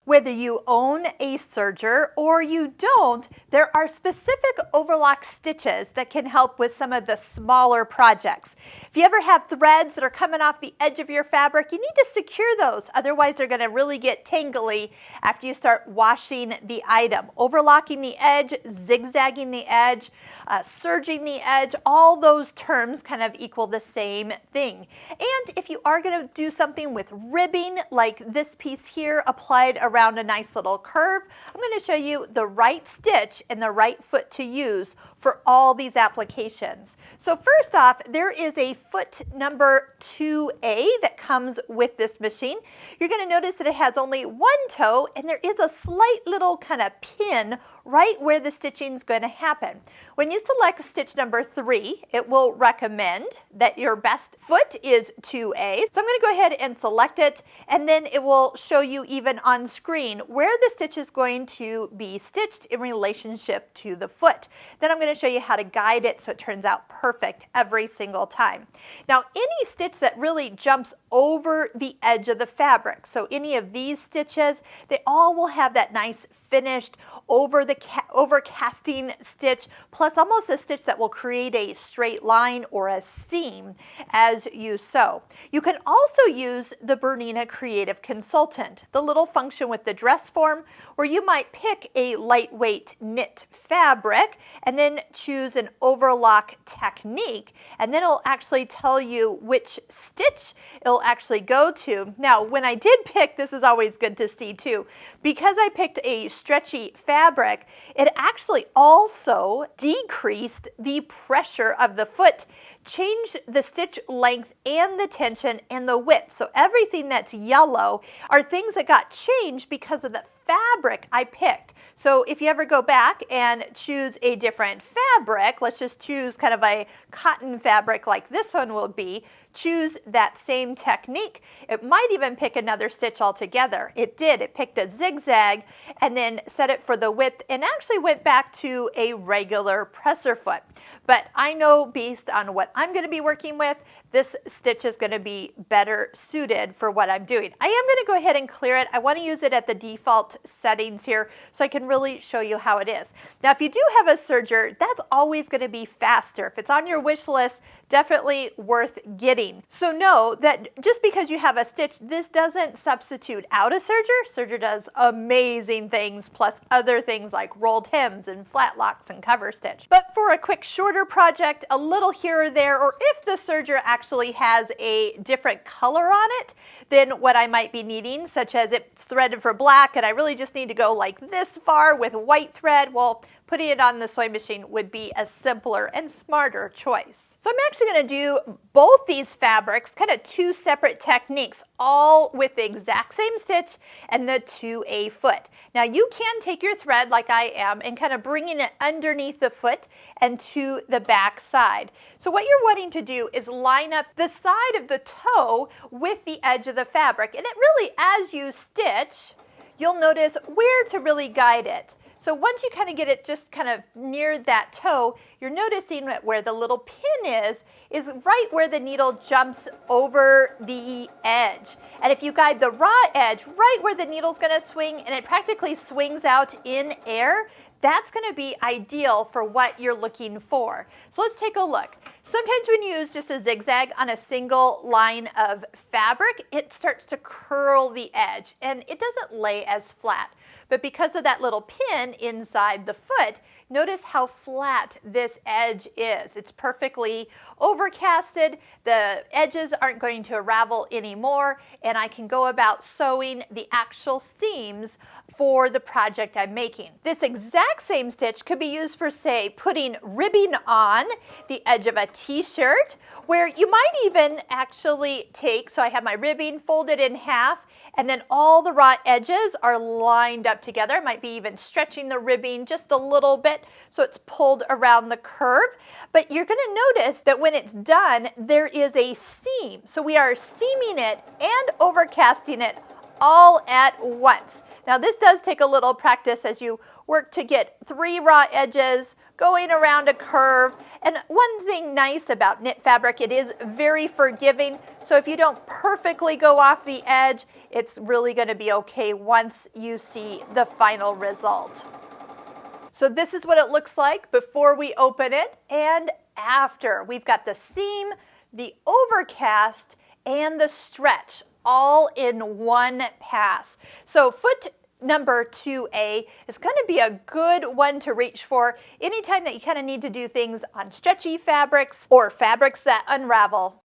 Whether you own a serger or you don't, there are specific overlock stitches that can help with some of the smaller projects. If you ever have threads that are coming off the edge of your fabric, you need to secure those. Otherwise, they're going to really get tangly after you start washing the item. Overlocking the edge, zigzagging the edge, serging the edge, all those terms kind of equal the same thing. And if you are going to do something with ribbing, like this piece here applied around a nice little curve, I'm going to show you the right stitch and the right foot to use for all these applications. So first off, there is a foot number 2A that comes with this machine. You're going to notice that it has only one toe and there is a slight little kind of pin right where the stitching is going to happen. When you select stitch number 3, it will recommend that your best foot is 2A. So I'm going to go ahead and select it, and then it will show you even on screen where the stitch is going to be stitched in relationship to the foot. Then I'm going to show you how to guide it so it turns out perfect every single time. Now, any stitch that really jumps over the edge of the fabric, so any of these stitches, they all will have that nice finished overcasting stitch, plus almost a stitch that will create a straight line or a seam as you sew. You can also use the Bernina Creative Consultant, the little function with the dress form where you might pick a lightweight knit fabric and then choose an overlock technique, and then it'll actually tell you which stitch it'll actually go to. Now, when I did pick, this is always good to see too, because I picked a stretchy fabric, it actually also decreased the pressure of the foot, changed the stitch length and the tension and the width. So everything that's yellow are things that got changed because of the fabric I picked. So if you ever go back and choose a different fabric, let's just choose kind of a cotton fabric like this one will be, choose that same technique. It might even pick another stitch altogether. It did. It picked a zigzag and then set it for the width and actually went back to a regular presser foot. But I know based on what I'm going to be working with, this stitch is going to be better suited for what I'm doing. I am going to go ahead and clear it. I want to use it at the default settings here so I can really show you how it is. Now, if you do have a serger, that's always going to be faster. If it's on your wish list, definitely worth getting. So know that just because you have a stitch, this doesn't substitute out a serger. Serger does amazing things, plus other things like rolled hems and flat locks and cover stitch. But for a quick shorter project, a little here or there, or if the serger actually has a different color on it than what I might be needing, such as it's threaded for black and I really just need to go like this far with white thread, well, putting it on the sewing machine would be a simpler and smarter choice. So I'm actually going to do both these fabrics, kind of two separate techniques, all with the exact same stitch and the 2A foot. Now you can take your thread like I am and kind of bringing it underneath the foot and to the back side. So what you're wanting to do is line up the side of the toe with the edge of the fabric. And it really, as you stitch, you'll notice where to really guide it. So once you kind of get it just kind of near that toe, you're noticing that where the little pin is right where the needle jumps over the edge. And if you guide the raw edge right where the needle's going to swing and it practically swings out in air, that's going to be ideal for what you're looking for. So let's take a look. Sometimes when you use just a zigzag on a single line of fabric, it starts to curl the edge and it doesn't lay as flat. But because of that little pin inside the foot, notice how flat this edge is. It's perfectly overcasted. The edges aren't going to unravel anymore, and I can go about sewing the actual seams for the project I'm making. This exact same stitch could be used for, say, putting ribbing on the edge of a t-shirt, where you might even actually take, so I have my ribbing folded in half, and then all the raw edges are lined up together. Might be even stretching the ribbing just a little bit so it's pulled around the curve. But you're going to notice that when it's done, there is a seam. So we are seaming it and overcasting it all at once. Now this does take a little practice as you work to get 3 raw edges going around a curve. And one thing nice about knit fabric, it is very forgiving. So if you don't perfectly go off the edge, it's really going to be okay once you see the final result. So this is what it looks like before we open it and after. We've got the seam, the overcast, and the stretch all in one pass. So foot number 2A is going to be a good one to reach for anytime that you kind of need to do things on stretchy fabrics or fabrics that unravel.